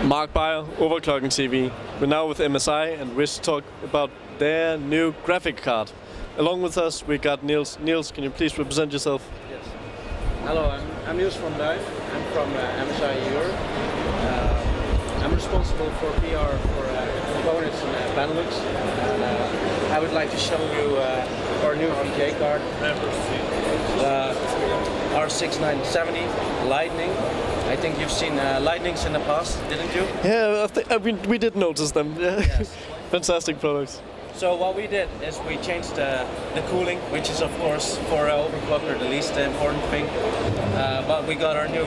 Mark Beyer, OverClocking-TV. We're now with MSI and wish to talk about their new graphic card. Along with us we got Niels. Niels, can you please represent yourself? Yes. Hello, I'm Niels from Duin. I'm from MSI Europe. I'm responsible for PR for components in Benelux. And I would like to show you our new VGA card. R6970 Lightning. I think you've seen Lightnings in the past, didn't you? Yeah, I mean, we did notice them. Yes. Fantastic products. So what we did is we changed the cooling, which is of course for overclocker the least important thing. But we got our new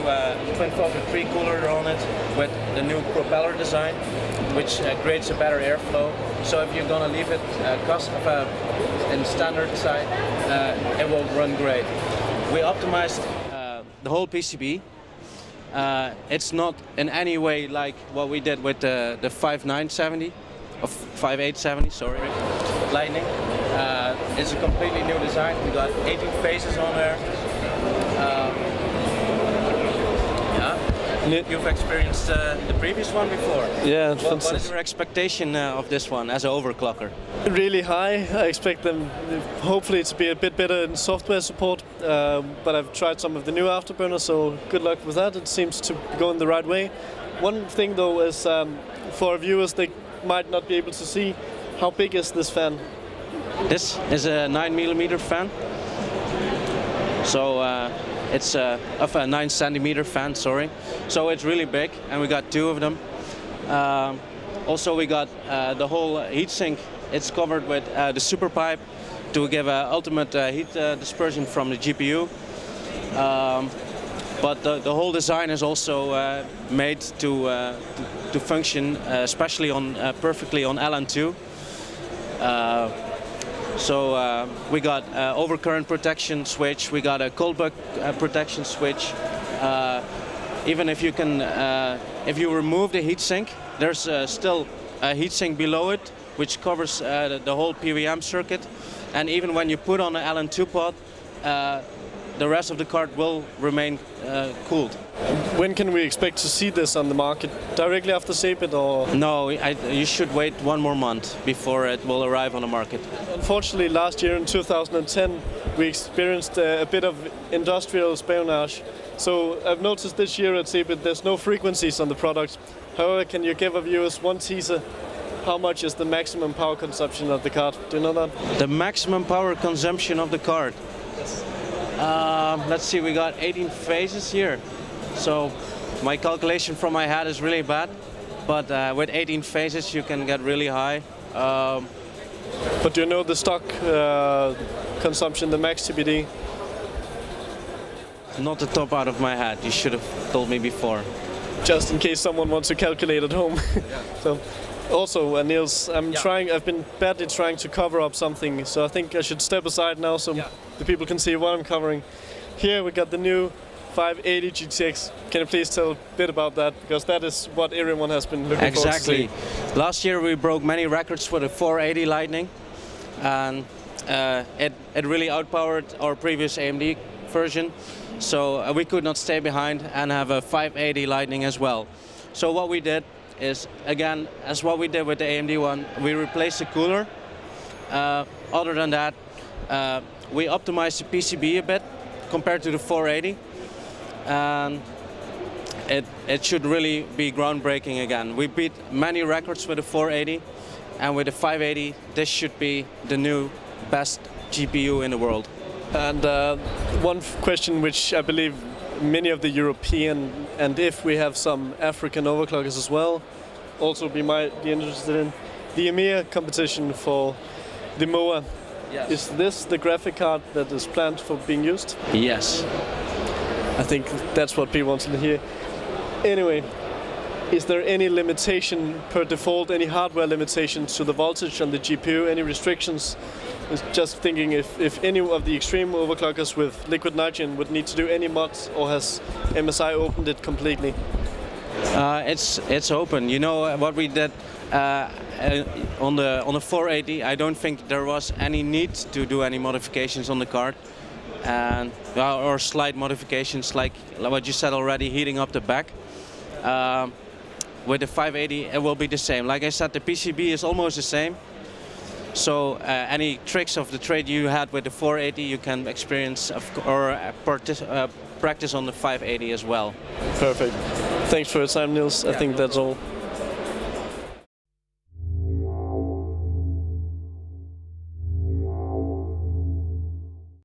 twin focus pre-cooler on it with the new propeller design, which creates a better airflow. So if you're gonna leave it in standard side, it will run great. We optimized the whole PCB. It's not in any way like what we did with the 5970. Of 5870, sorry, Lightning. It's a completely new design. We got 18 phases on there. Yeah. You've experienced the previous one before. Yeah, what is your expectation of this one as an overclocker? Really high. I expect them hopefully to be a bit better in software support, but I've tried some of the new afterburners, so good luck with that. It seems to go in the right way. One thing though is for our viewers, they might not be able to see, how big is this fan? This is a 9mm fan. So it's of a 9cm fan, sorry. So it's really big, and we got two of them. Also we got the whole heatsink. It's covered with the super pipe to give ultimate heat dispersion from the GPU. But the whole design is also made to function, especially on perfectly on LN2. So we got overcurrent protection switch. We got a cold buck protection switch. Even if you can, if you remove the heatsink, there's still a heatsink below it, which covers the whole PWM circuit. And even when you put on an LN2 pod, the rest of the card will remain cooled. When can we expect to see this on the market? Directly after CeBIT or? No, you should wait one more month before it will arrive on the market. Unfortunately, last year in 2010, we experienced a bit of industrial espionage. So I've noticed this year at CeBIT there's no frequencies on the product. However, can you give our viewers one teaser? How much is the maximum power consumption of the card? Do you know that? The maximum power consumption of the card? Yes. Let's see, we got 18 phases here. So my calculation from my head is really bad, but with 18 phases you can get really high. But do you know the stock consumption, the max CBD? Not the top out of my head, you should have told me before. Just in case someone wants to calculate at home. Yeah. So, also, Niels, I've been badly trying to cover up something, so I think I should step aside now so the people can see what I'm covering. Here we got the new 580 GTX. Can you please tell a bit about that? Because that is what everyone has been looking for to see. Exactly. Last year we broke many records for the 480 Lightning, and it really outpowered our previous AMD version. So we could not stay behind and have a 580 Lightning as well. So what we did is, again, as what we did with the AMD one, we replaced the cooler. Other than that, we optimized the PCB a bit compared to the 480. And it should really be groundbreaking again. We beat many records with the 480, and with the 580, this should be the new best GPU in the world. And one question which I believe many of the European, and if we have some African overclockers as well, also might be interested in the EMEA competition for the MOA. Yes. Is this the graphic card that is planned for being used? Yes. I think that's what people want to hear. Anyway, is there any limitation per default, any hardware limitations to the voltage on the GPU, any restrictions? Just thinking if any of the extreme overclockers with liquid nitrogen would need to do any mods, or has MSI opened it completely? It's open. You know what we did on the 480. I don't think there was any need to do any modifications on the card, and or slight modifications like what you said already, heating up the back. with the 580 it will be the same. Like I said, the PCB is almost the same. So any tricks of the trade you had with the 480 you can experience or practice on the 580 as well. Perfect. Thanks for your time, Niels. I think that's all.